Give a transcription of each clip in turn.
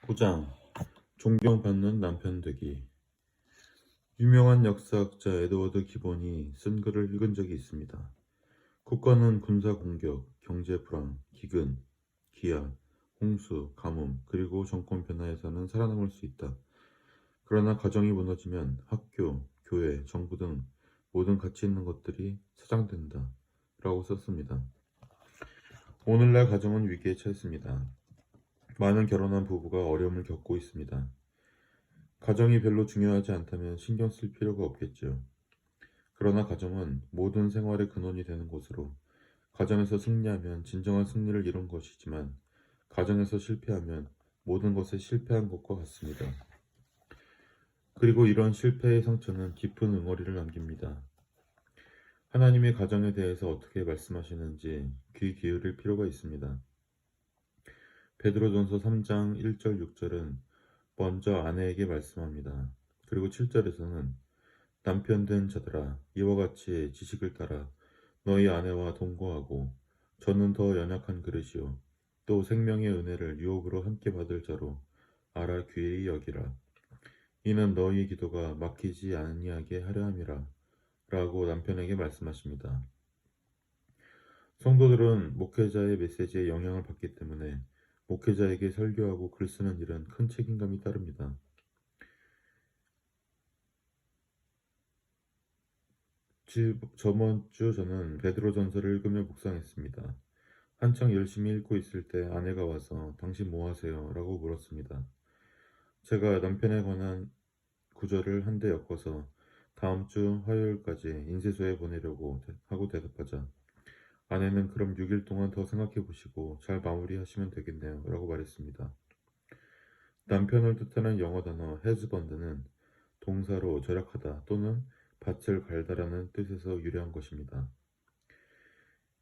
5장 존경받는 남편 되기. 유명한 역사학자 에드워드 기본이 쓴 글을 읽은 적이 있습니다. 국가는 군사 공격, 경제 불황, 기근, 기아, 홍수, 가뭄, 그리고 정권 변화에서는 살아남을 수 있다. 그러나 가정이 무너지면 학교, 교회, 정부 등 모든 가치 있는 것들이 사장된다. 라고 썼습니다. 오늘날 가정은 위기에 처했습니다. 많은 결혼한 부부가 어려움을 겪고 있습니다. 가정이 별로 중요하지 않다면 신경 쓸 필요가 없겠죠. 그러나 가정은 모든 생활의 근원이 되는 곳으로, 가정에서 승리하면 진정한 승리를 이룬 것이지만 가정에서 실패하면 모든 것에 실패한 것과 같습니다. 그리고 이런 실패의 상처는 깊은 응어리를 남깁니다. 하나님의 가정에 대해서 어떻게 말씀하시는지 귀 기울일 필요가 있습니다. 베드로전서 3장 1절 6절은 먼저 아내에게 말씀합니다. 그리고 7절에서는 남편 된 자들아, 이와 같이 지식을 따라 너희 아내와 동거하고, 저는 더 연약한 그릇이요 또 생명의 은혜를 유업으로 함께 받을 자로 알아 귀히 여기라. 이는 너희 기도가 막히지 아니하게 하려 함이라. 라고 남편에게 말씀하십니다. 성도들은 목회자의 메시지에 영향을 받기 때문에 목회자에게 설교하고 글 쓰는 일은 큰 책임감이 따릅니다. 저번 주 저는 베드로전서를 읽으며 묵상했습니다. 한창 열심히 읽고 있을 때 아내가 와서 당신 뭐 하세요? 라고 물었습니다. 제가 남편에 관한 구절을 한 대 엮어서 다음 주 화요일까지 인쇄소에 보내려고 하고 대답하자 아내는 그럼 6일 동안 더 생각해 보시고 잘 마무리하시면 되겠네요. 라고 말했습니다. 남편을 뜻하는 영어 단어 husband는 동사로 절약하다 또는 밭을 갈다라는 뜻에서 유래한 것입니다.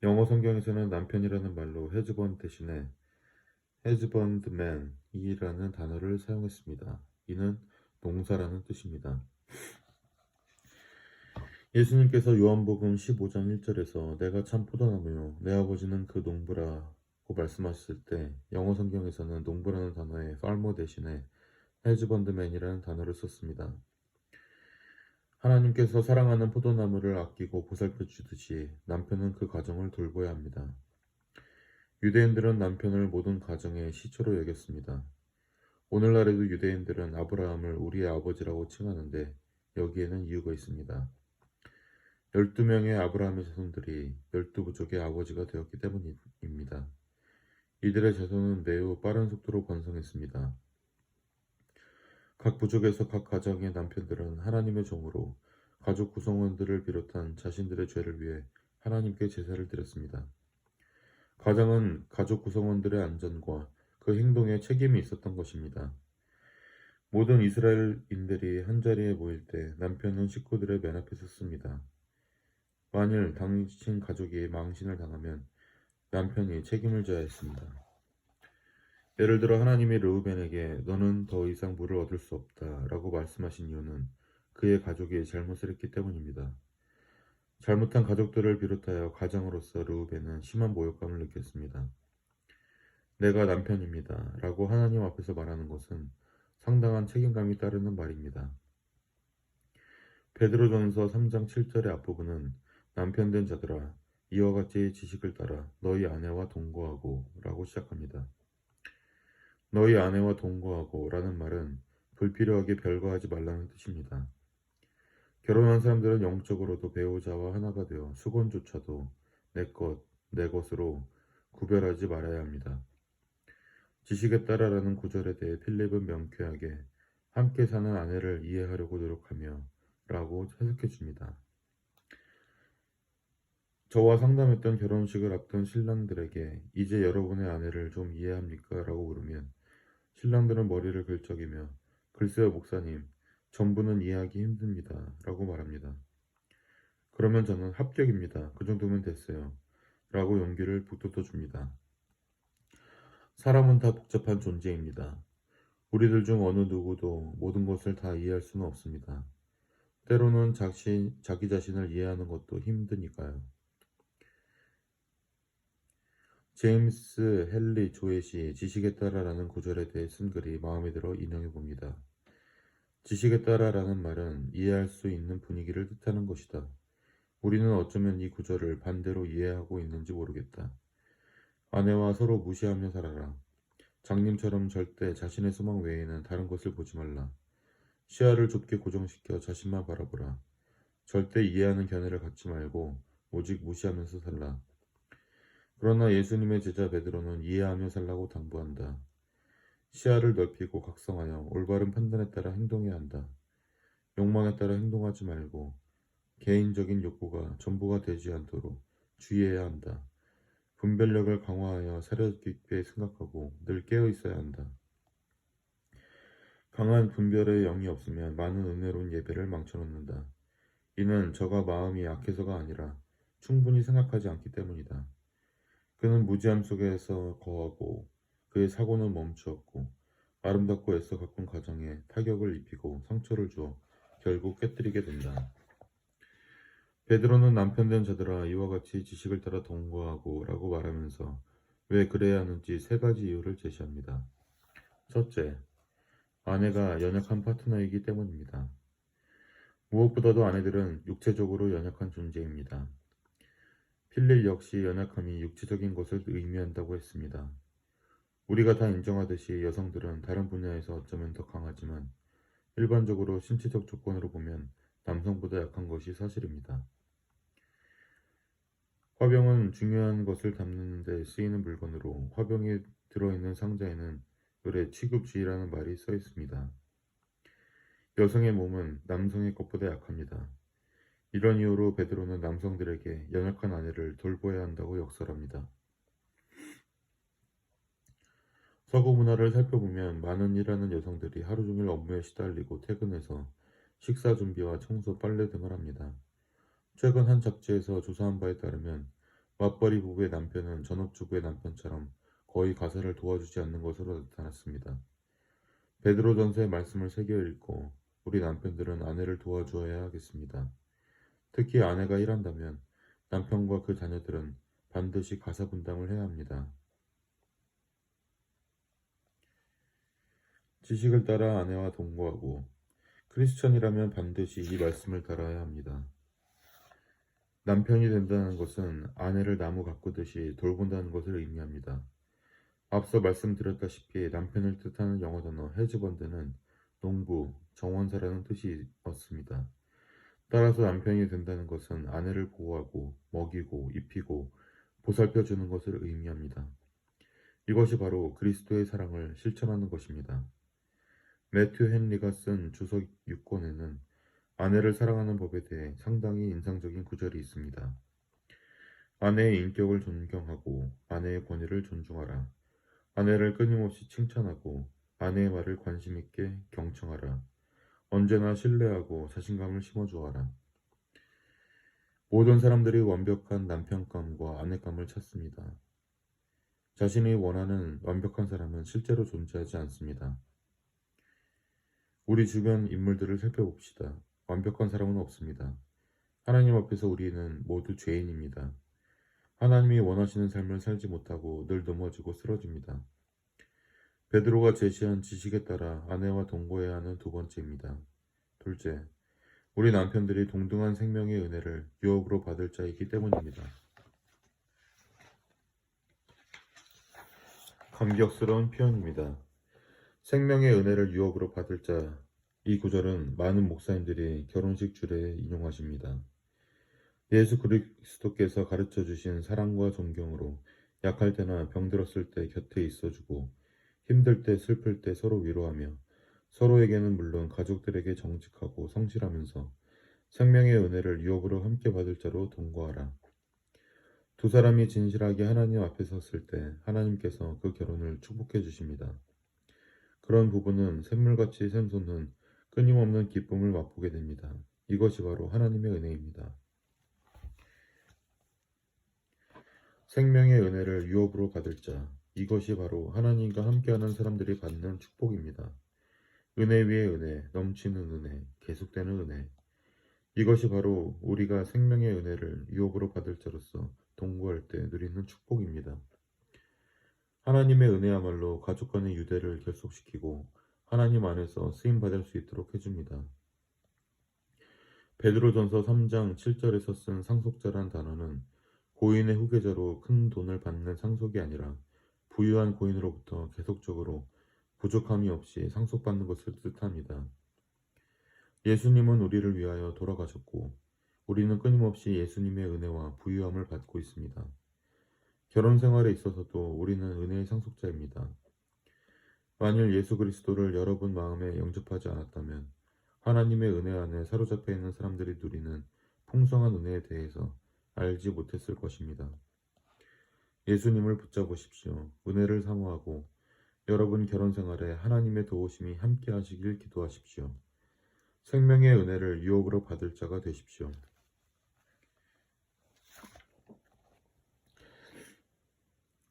영어 성경에서는 남편이라는 말로 husband 대신에 husbandman이라는 단어를 사용했습니다. 이는 농사라는 뜻입니다. 예수님께서 요한복음 15장 1절에서 내가 참 포도나무요 내 아버지는 그 농부라고 말씀하셨을 때 영어 성경에서는 농부라는 단어에 farmer 대신에 husbandman이라는 단어를 썼습니다. 하나님께서 사랑하는 포도나무를 아끼고 보살펴 주듯이 남편은 그 가정을 돌봐야 합니다. 유대인들은 남편을 모든 가정의 시초로 여겼습니다. 오늘날에도 유대인들은 아브라함을 우리의 아버지라고 칭하는데 여기에는 이유가 있습니다. 12명의 아브라함의 자손들이 12부족의 아버지가 되었기 때문입니다. 이들의 자손은 매우 빠른 속도로 번성했습니다. 각 부족에서 각 가정의 남편들은 하나님의 종으로 가족 구성원들을 비롯한 자신들의 죄를 위해 하나님께 제사를 드렸습니다. 가정은 가족 구성원들의 안전과 그 행동에 책임이 있었던 것입니다. 모든 이스라엘인들이 한자리에 모일 때 남편은 식구들의 맨 앞에 섰습니다. 만일 당신 가족이 망신을 당하면 남편이 책임을 져야 했습니다. 예를 들어 하나님이 르우벤에게 너는 더 이상 물을 얻을 수 없다 라고 말씀하신 이유는 그의 가족이 잘못을 했기 때문입니다. 잘못한 가족들을 비롯하여 가장으로서 르우벤은 심한 모욕감을 느꼈습니다. 내가 남편입니다 라고 하나님 앞에서 말하는 것은 상당한 책임감이 따르는 말입니다. 베드로전서 3장 7절의 앞부분은 남편 된 자들아 이와 같이 지식을 따라 너희 아내와 동거하고 라고 시작합니다. 너희 아내와 동거하고 라는 말은 불필요하게 별거하지 말라는 뜻입니다. 결혼한 사람들은 영적으로도 배우자와 하나가 되어 수건조차도 내 것으로 구별하지 말아야 합니다. 지식에 따라라는 구절에 대해 필립은 명쾌하게 함께 사는 아내를 이해하려고 노력하며 라고 해석해 줍니다. 저와 상담했던 결혼식을 앞둔 신랑들에게 이제 여러분의 아내를 좀 이해합니까? 라고 물으면 신랑들은 머리를 긁적이며 글쎄요 목사님, 전부는 이해하기 힘듭니다. 라고 말합니다. 그러면 저는 합격입니다. 그 정도면 됐어요. 라고 용기를 북돋워 줍니다. 사람은 다 복잡한 존재입니다. 우리들 중 어느 누구도 모든 것을 다 이해할 수는 없습니다. 때로는 자기 자신을 이해하는 것도 힘드니까요. 제임스 헨리 조엣이 지식에 따라라는 구절에 대해 쓴 글이 마음에 들어 인용해 봅니다. 지식에 따라라는 말은 이해할 수 있는 분위기를 뜻하는 것이다. 우리는 어쩌면 이 구절을 반대로 이해하고 있는지 모르겠다. 아내와 서로 무시하며 살아라. 장님처럼 절대 자신의 소망 외에는 다른 것을 보지 말라. 시야를 좁게 고정시켜 자신만 바라보라. 절대 이해하는 견해를 갖지 말고 오직 무시하면서 살라. 그러나 예수님의 제자 베드로는 이해하며 살라고 당부한다. 시야를 넓히고 각성하여 올바른 판단에 따라 행동해야 한다. 욕망에 따라 행동하지 말고 개인적인 욕구가 전부가 되지 않도록 주의해야 한다. 분별력을 강화하여 사려 깊게 생각하고 늘 깨어 있어야 한다. 강한 분별의 영이 없으면 많은 은혜로운 예배를 망쳐놓는다. 이는 저가 마음이 약해서가 아니라 충분히 생각하지 않기 때문이다. 그는 무지함 속에서 거하고 그의 사고는 멈추었고 아름답고 애써 가꾼 가정에 타격을 입히고 상처를 주어 결국 깨뜨리게 된다. 베드로는 남편 된 자들아 이와 같이 지식을 따라 동거하고 라고 말하면서 왜 그래야 하는지 세 가지 이유를 제시합니다. 첫째, 아내가 연약한 파트너이기 때문입니다. 무엇보다도 아내들은 육체적으로 연약한 존재입니다. 필립 역시 연약함이 육체적인 것을 의미한다고 했습니다. 우리가 다 인정하듯이 여성들은 다른 분야에서 어쩌면 더 강하지만 일반적으로 신체적 조건으로 보면 남성보다 약한 것이 사실입니다. 화병은 중요한 것을 담는 데 쓰이는 물건으로 화병에 들어있는 상자에는 의뢰 취급주의라는 말이 써 있습니다. 여성의 몸은 남성의 것보다 약합니다. 이런 이유로 베드로는 남성들에게 연약한 아내를 돌보아야 한다고 역설합니다. 서구 문화를 살펴보면 많은 일하는 여성들이 하루 종일 업무에 시달리고 퇴근해서 식사 준비와 청소, 빨래 등을 합니다. 최근 한 잡지에서 조사한 바에 따르면 맞벌이 부부의 남편은 전업주부의 남편처럼 거의 가사를 도와주지 않는 것으로 나타났습니다. 베드로전서의 말씀을 새겨 읽고 우리 남편들은 아내를 도와주어야 하겠습니다. 특히 아내가 일한다면 남편과 그 자녀들은 반드시 가사 분담을 해야 합니다. 지식을 따라 아내와 동거하고 크리스천이라면 반드시 이 말씀을 따라야 합니다. 남편이 된다는 것은 아내를 나무 가꾸듯이 돌본다는 것을 의미합니다. 앞서 말씀드렸다시피 남편을 뜻하는 영어 단어 헤즈번드는 농부, 정원사라는 뜻이 얻습니다. 따라서 남편이 된다는 것은 아내를 보호하고 먹이고 입히고 보살펴주는 것을 의미합니다. 이것이 바로 그리스도의 사랑을 실천하는 것입니다. 매튜 헨리가 쓴 주석 6권에는 아내를 사랑하는 법에 대해 상당히 인상적인 구절이 있습니다. 아내의 인격을 존경하고 아내의 권위를 존중하라. 아내를 끊임없이 칭찬하고 아내의 말을 관심 있게 경청하라. 언제나 신뢰하고 자신감을 심어주어라. 모든 사람들이 완벽한 남편감과 아내감을 찾습니다. 자신이 원하는 완벽한 사람은 실제로 존재하지 않습니다. 우리 주변 인물들을 살펴봅시다. 완벽한 사람은 없습니다. 하나님 앞에서 우리는 모두 죄인입니다. 하나님이 원하시는 삶을 살지 못하고 늘 넘어지고 쓰러집니다. 베드로가 제시한 지식에 따라 아내와 동거해야 하는 두 번째입니다. 둘째, 우리 남편들이 동등한 생명의 은혜를 유업으로 받을 자이기 때문입니다. 감격스러운 표현입니다. 생명의 은혜를 유업으로 받을 자. 이 구절은 많은 목사님들이 결혼식 줄에 인용하십니다. 예수 그리스도께서 가르쳐 주신 사랑과 존경으로 약할 때나 병들었을 때 곁에 있어주고 힘들 때 슬플 때 서로 위로하며 서로에게는 물론 가족들에게 정직하고 성실하면서 생명의 은혜를 유업으로 함께 받을 자로 동거하라. 두 사람이 진실하게 하나님 앞에 섰을 때 하나님께서 그 결혼을 축복해 주십니다. 그런 부부는 샘물같이 샘솟는 끊임없는 기쁨을 맛보게 됩니다. 이것이 바로 하나님의 은혜입니다. 생명의 은혜를 유업으로 받을 자, 이것이 바로 하나님과 함께하는 사람들이 받는 축복입니다. 은혜 위에 은혜, 넘치는 은혜, 계속되는 은혜. 이것이 바로 우리가 생명의 은혜를 유업으로 받을 자로서 동거할 때 누리는 축복입니다. 하나님의 은혜야말로 가족 간의 유대를 결속시키고 하나님 안에서 쓰임받을 수 있도록 해줍니다. 베드로전서 3장 7절에서 쓴 상속자란 단어는 고인의 후계자로 큰 돈을 받는 상속이 아니라 부유한 고인으로부터 계속적으로 부족함이 없이 상속받는 것을 뜻합니다. 예수님은 우리를 위하여 돌아가셨고 우리는 끊임없이 예수님의 은혜와 부유함을 받고 있습니다. 결혼 생활에 있어서도 우리는 은혜의 상속자입니다. 만일 예수 그리스도를 여러분 마음에 영접하지 않았다면 하나님의 은혜 안에 사로잡혀 있는 사람들이 누리는 풍성한 은혜에 대해서 알지 못했을 것입니다. 예수님을 붙잡으십시오. 은혜를 사모하고 여러분 결혼 생활에 하나님의 도우심이 함께 하시길 기도하십시오. 생명의 은혜를 유혹으로 받을 자가 되십시오.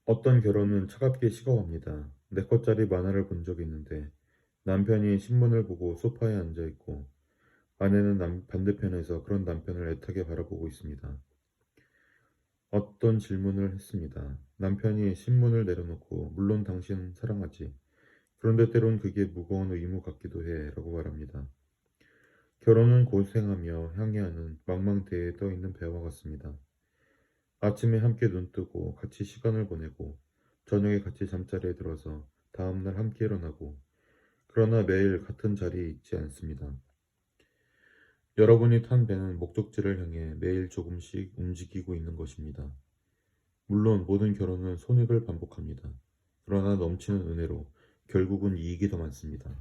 어떤 결혼은 차갑게 식어갑니다. 내 것짜리 만화를 본 적이 있는데 남편이 신문을 보고 소파에 앉아있고 아내는 반대편에서 그런 남편을 애타게 바라보고 있습니다. 어떤 질문을 했습니다. 남편이 신문을 내려놓고 물론 당신 사랑하지. 그런데 때론 그게 무거운 의무 같기도 해 라고 말합니다. 결혼은 고생하며 향해하는 망망대해에 떠있는 배와 같습니다. 아침에 함께 눈뜨고 같이 시간을 보내고 저녁에 같이 잠자리에 들어서 다음날 함께 일어나고 그러나 매일 같은 자리에 있지 않습니다. 여러분이 탄 배는 목적지를 향해 매일 조금씩 움직이고 있는 것입니다. 물론 모든 결혼은 손익을 반복합니다. 그러나 넘치는 은혜로 결국은 이익이 더 많습니다.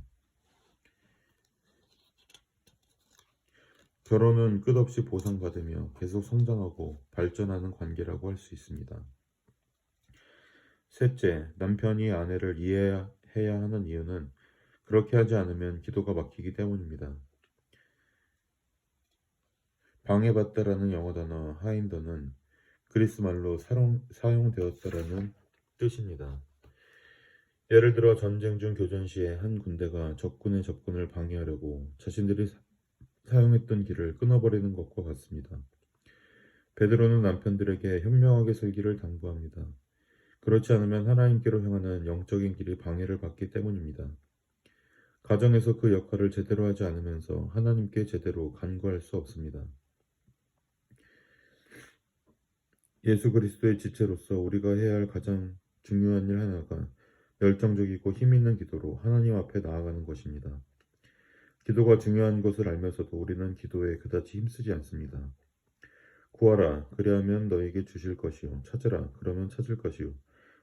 결혼은 끝없이 보상받으며 계속 성장하고 발전하는 관계라고 할 수 있습니다. 셋째, 남편이 아내를 이해해야 하는 이유는 그렇게 하지 않으면 기도가 막히기 때문입니다. 방해받다라는 영어 단어 하인더는 그리스 말로 사용되었다라는 뜻입니다. 예를 들어 전쟁 중 교전 시에 한 군대가 적군의 접근을 방해하려고 자신들이 사용했던 길을 끊어버리는 것과 같습니다. 베드로는 남편들에게 현명하게 살기를 당부합니다. 그렇지 않으면 하나님께로 향하는 영적인 길이 방해를 받기 때문입니다. 가정에서 그 역할을 제대로 하지 않으면서 하나님께 제대로 간구할 수 없습니다. 예수 그리스도의 지체로서 우리가 해야 할 가장 중요한 일 하나가 열정적이고 힘있는 기도로 하나님 앞에 나아가는 것입니다. 기도가 중요한 것을 알면서도 우리는 기도에 그다지 힘쓰지 않습니다. 구하라, 그리하면 너에게 주실 것이요. 찾으라, 그러면 찾을 것이요.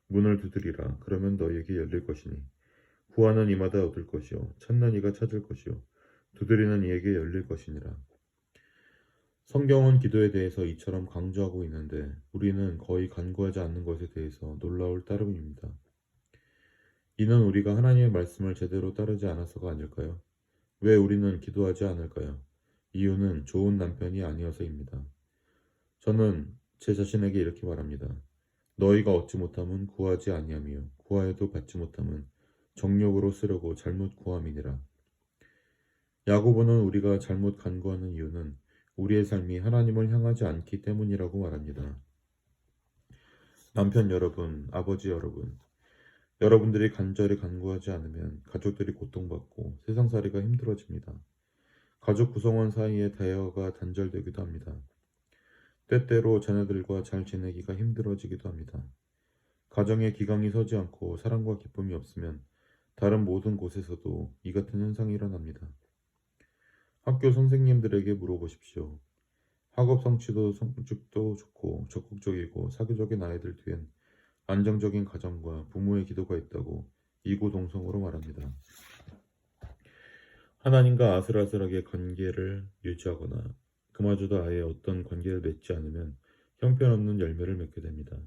문을 두드리라, 그러면 너에게 열릴 것이니. 구하는 이마다 얻을 것이요. 찾는 이가 찾을 것이요. 두드리는 이에게 열릴 것이니라. 성경은 기도에 대해서 이처럼 강조하고 있는데 우리는 거의 간구하지 않는 것에 대해서 놀라울 따름입니다. 이는 우리가 하나님의 말씀을 제대로 따르지 않아서가 아닐까요? 왜 우리는 기도하지 않을까요? 이유는 좋은 남편이 아니어서입니다. 저는 제 자신에게 이렇게 말합니다. 너희가 얻지 못함은 구하지 아니하며 구하여도 받지 못함은 정욕으로 쓰려고 잘못 구함이니라. 야고보는 우리가 잘못 간구하는 이유는 우리의 삶이 하나님을 향하지 않기 때문이라고 말합니다. 남편 여러분, 아버지 여러분, 여러분들이 간절히 간구하지 않으면 가족들이 고통받고 세상살이가 힘들어집니다. 가족 구성원 사이의 대화가 단절되기도 합니다. 때때로 자녀들과 잘 지내기가 힘들어지기도 합니다. 가정에 기강이 서지 않고 사랑과 기쁨이 없으면 다른 모든 곳에서도 이 같은 현상이 일어납니다. 학교 선생님들에게 물어보십시오. 학업 성취도 좋고 적극적이고 사교적인 아이들 뒤엔 안정적인 가정과 부모의 기도가 있다고 이구동성으로 말합니다. 하나님과 아슬아슬하게 관계를 유지하거나 그마저도 아예 어떤 관계를 맺지 않으면 형편없는 열매를 맺게 됩니다.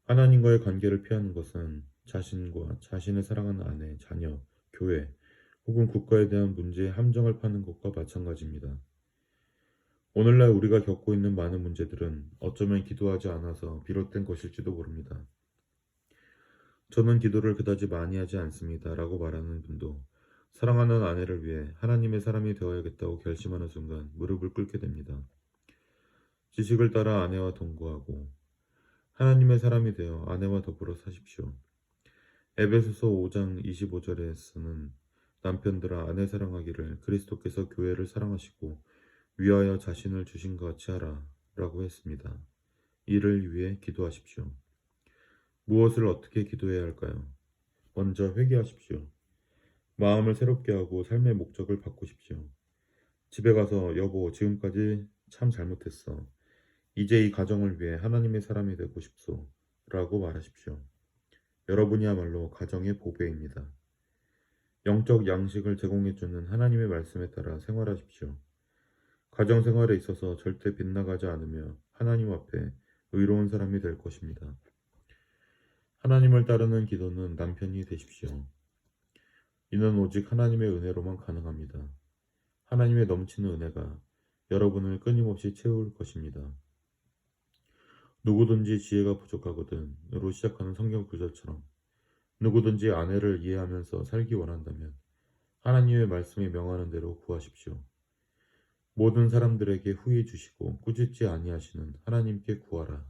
하나님과의 관계를 피하는 것은 자신과 자신을 사랑하는 아내, 자녀, 교회 혹은 국가에 대한 문제에 함정을 파는 것과 마찬가지입니다. 오늘날 우리가 겪고 있는 많은 문제들은 어쩌면 기도하지 않아서 비롯된 것일지도 모릅니다. 저는 기도를 그다지 많이 하지 않습니다. 라고 말하는 분도 사랑하는 아내를 위해 하나님의 사람이 되어야겠다고 결심하는 순간 무릎을 꿇게 됩니다. 지식을 따라 아내와 동거하고 하나님의 사람이 되어 아내와 더불어 사십시오. 에베소서 5장 25절에서는 남편들아 아내 사랑하기를 그리스도께서 교회를 사랑하시고 위하여 자신을 주신 것 같이 하라 라고 했습니다. 이를 위해 기도하십시오. 무엇을 어떻게 기도해야 할까요? 먼저 회개하십시오. 마음을 새롭게 하고 삶의 목적을 바꾸십시오. 집에 가서 여보, 지금까지 참 잘못했어. 이제 이 가정을 위해 하나님의 사람이 되고 싶소. 라고 말하십시오. 여러분이야말로 가정의 보배입니다. 영적 양식을 제공해주는 하나님의 말씀에 따라 생활하십시오. 가정 생활에 있어서 절대 빗나가지 않으며 하나님 앞에 의로운 사람이 될 것입니다. 하나님을 따르는 기도는 남편이 되십시오. 이는 오직 하나님의 은혜로만 가능합니다. 하나님의 넘치는 은혜가 여러분을 끊임없이 채울 것입니다. 누구든지 지혜가 부족하거든으로 시작하는 성경 구절처럼 누구든지 아내를 이해하면서 살기 원한다면 하나님의 말씀이 명하는 대로 구하십시오. 모든 사람들에게 후히 주시고 꾸짖지 아니하시는 하나님께 구하라.